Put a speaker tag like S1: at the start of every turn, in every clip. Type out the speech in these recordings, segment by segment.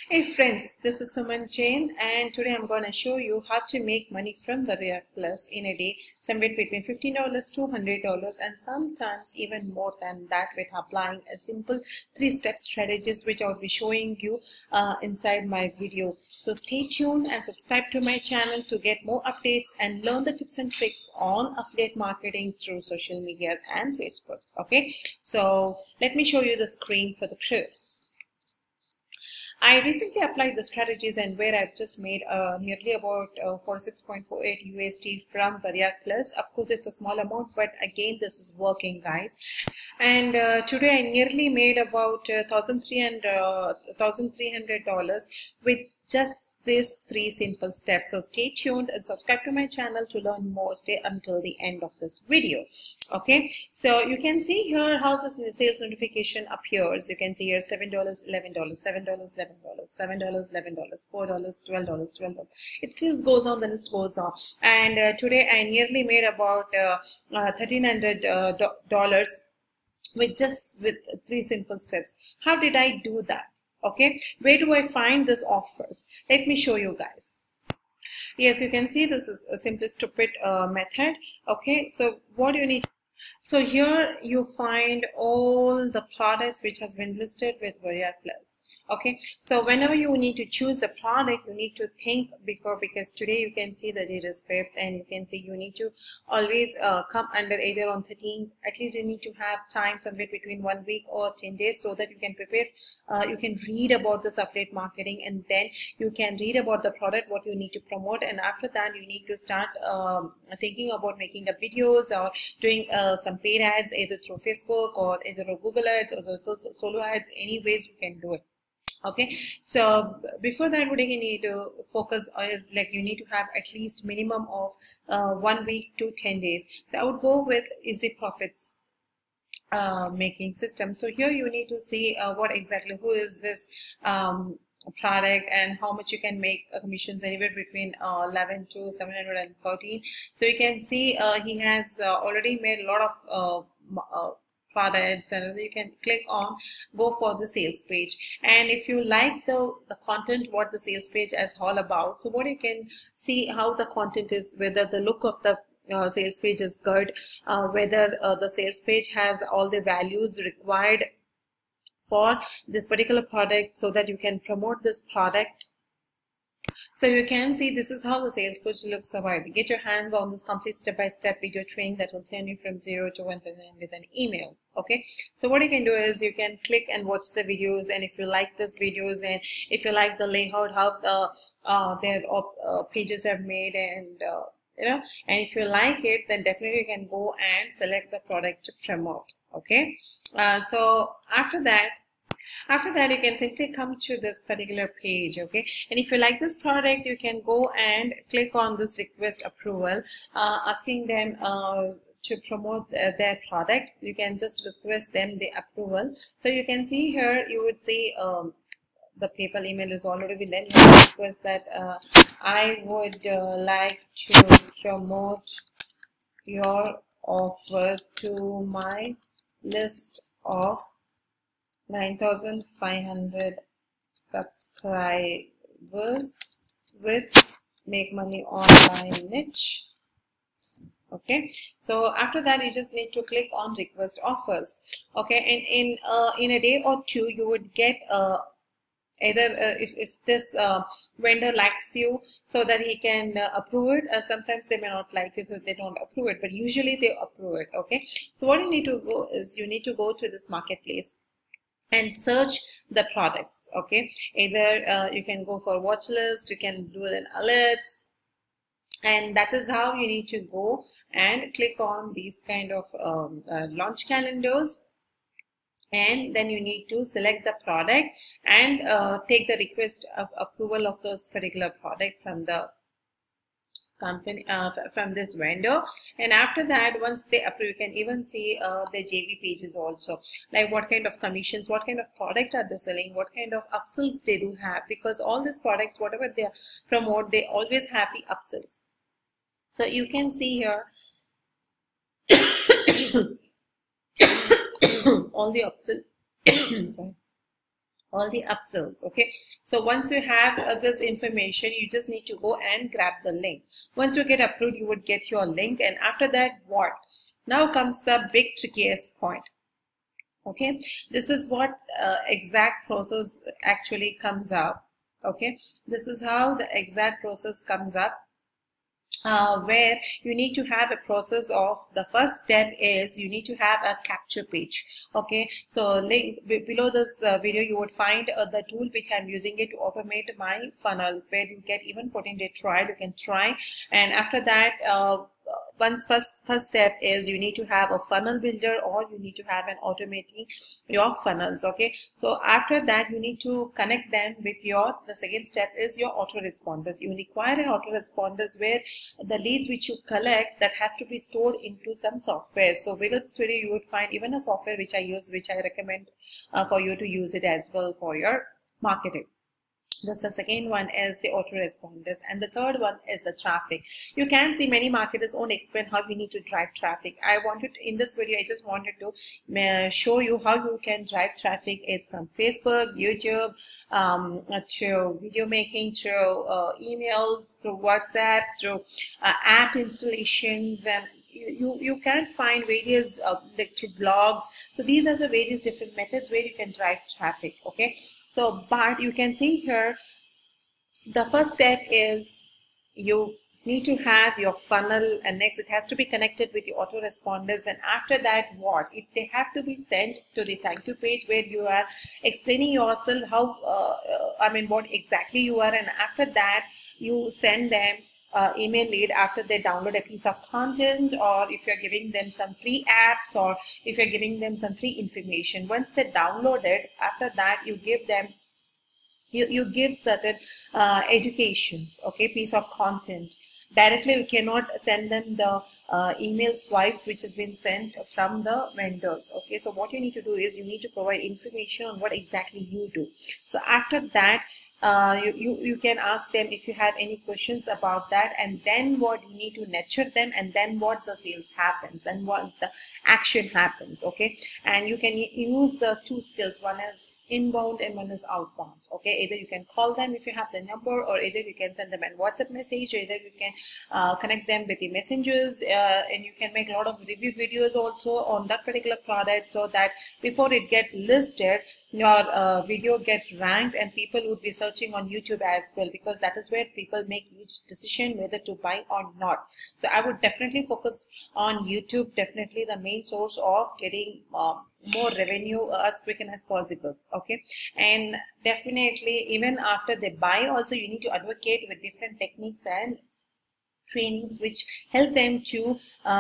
S1: Hey friends, this is Suman Jain and today I'm going to show you how to make money from the React Plus in a day, somewhere between $15 to $100 and sometimes even more than that with applying a simple 3-step strategies which I will be showing you inside my video. So stay tuned and subscribe to my channel to get more updates and learn the tips and tricks on affiliate marketing through social media and Facebook. Okay, so let me show you the screen for the proofs. I recently applied the strategies and where I've just made nearly about 46.48 USD from React Plus. Of course, it's a small amount, but again, this is working, guys. And today I nearly made about $1,300 with just these 3 simple steps. So stay tuned and subscribe to my channel to learn more. Stay until the end of this video. Okay, so you can see here how the sales notification appears. You can see here $7, $11, $7, $11, $7, $11, $4, $12, $12. It still goes on, the list goes on. And today I nearly made about $1,300 with 3 simple steps. How did I do that? Okay, where do I find these offers? Let me show you guys. Yes, you can see this is a simply stupid method. Okay, so what do you need? So here you find all the products which has been listed with React Plus. Okay, so whenever you need to choose the product, you need to think before, because today you can see that it is 5th and you can see you need to always come under either on 13th. At least you need to have time somewhere between 1 week or 10 days so that you can prepare. You can read about this affiliate marketing and then you can read about the product, what you need to promote, and after that you need to start thinking about making up videos or doing some paid ads either through Facebook or either Google ads or the solo ads. Any ways you can do it. Okay, so before that, what you need to focus is like you need to have at least minimum of 1 week to 10 days. So I would go with Easy Profits making system. So here you need to see what exactly, who is this product and how much you can make commissions, anywhere between 11 to 713. So you can see he has already made a lot of products, and you can click on go for the sales page. And if you like the content, what the sales page is all about, so what you can see how the content is, whether the look of the sales page is good, whether the sales page has all the values required for this particular product so that you can promote this product. So you can see this is how the sales page looks like. Get your hands on this complete step-by-step video training that will turn you from 0 to 1 with an email. Okay, so what you can do is you can click and watch the videos, and if you like these videos and if you like the layout, how their pages are made, and you know, and if you like it, then definitely you can go and select the product to promote. Okay, so after that you can simply come to this particular page. Okay, and if you like this product, you can go and click on this request approval, asking them to promote their product. You can just request them the approval. So you can see here, you would see the PayPal email is already with them. You can request that I would like to promote your offer to my list of 9,500 subscribers with Make Money Online niche. Okay, so after that you just need to click on request offers. Okay, and in a day or two you would get either if this vendor likes you so that he can approve it. Sometimes they may not like it, so they don't approve it, but usually they approve it. Okay, so what you need to go is you need to go to this marketplace and search the products. Okay, either you can go for watch list, you can do an alerts, and that is how you need to go and click on these kind of launch calendars, and then you need to select the product and take the request of approval of this particular product from the company, from this vendor. And after that, once they approve, you can even see the JV pages also, like what kind of commissions, what kind of product are they selling, what kind of upsells they do have, because all these products, whatever they promote, they always have the upsells. So you can see here all the upsells sorry, all the upsells. Okay, so once you have this information, you just need to go and grab the link. Once you get approved, you would get your link, and after that, what now comes the big trickiest point. Okay, this is what exact process actually comes up. Okay, this is how the exact process comes up, where you need to have a process of, the first step is you need to have a capture page. Okay, so link below this video you would find the tool which I'm using it to automate my funnels, where you get even 14-day trial. You can try, and after that first step is you need to have a funnel builder, or you need to have an automating your funnels. Okay, so after that you need to connect them with your, the second step is your autoresponders. You require an autoresponders where the leads which you collect, that has to be stored into some software. So below this video you would find even a software which I use, which I recommend for you to use it as well for your marketing. The second one is the autoresponders, and the third one is the traffic. You can see many marketers won't explain how you need to drive traffic. I wanted, in this video I just wanted to show you how you can drive traffic. It's from Facebook, YouTube, through video making, through emails, through WhatsApp, through app installations, and you can find various like through blogs. So these are the various different methods where you can drive traffic. Okay, so but you can see here, the first step is you need to have your funnel, and next it has to be connected with your autoresponders, and after that what they have to be sent to the thank you page, where you are explaining yourself how I mean what exactly you are, and after that you send them email lead after they download a piece of content, or if you're giving them some free apps, or if you're giving them some free information. Once they download it, after that you give them, you give certain educations, okay, piece of content. Directly you cannot send them the email swipes which has been sent from the vendors. Okay, so what you need to do is you need to provide information on what exactly you do. So after that you can ask them if you have any questions about that, and then what you need to nurture them, and then what the sales happens, then what the action happens. Okay, and you can use the two skills, one is inbound and one is outbound. Okay, either you can call them if you have the number, or either you can send them a WhatsApp message, or either you can connect them with the messengers, and you can make a lot of review videos also on that particular product, so that before it gets listed, your video gets ranked, and people would be searching on YouTube as well, because that is where people make each decision whether to buy or not. So I would definitely focus on YouTube, definitely the main source of getting more revenue as quick and as possible. Okay, and definitely even after they buy also, you need to advocate with different techniques and trainings which help them to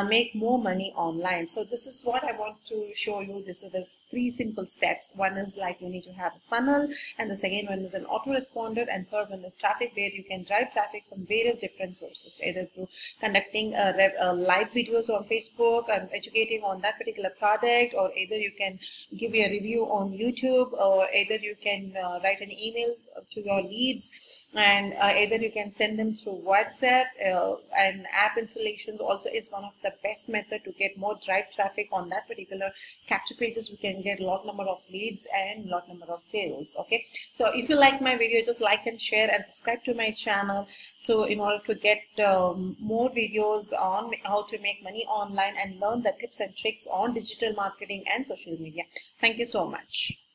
S1: make more money online. So this is what I want to show you. This are the three simple steps. One is like you need to have a funnel, and the second one is an autoresponder, and third one is traffic, where you can drive traffic from various different sources, either through conducting live videos on Facebook and educating on that particular product, or either you can give a review on YouTube, or either you can write an email to your leads, and either you can send them through WhatsApp, and app installations also is one of the best method to get more drive traffic on that particular capture pages. We can get a lot number of leads and lot number of sales. Okay, so if you like my video, just like and share and subscribe to my channel, so in order to get more videos on how to make money online and learn the tips and tricks on digital marketing and social media. Thank you so much.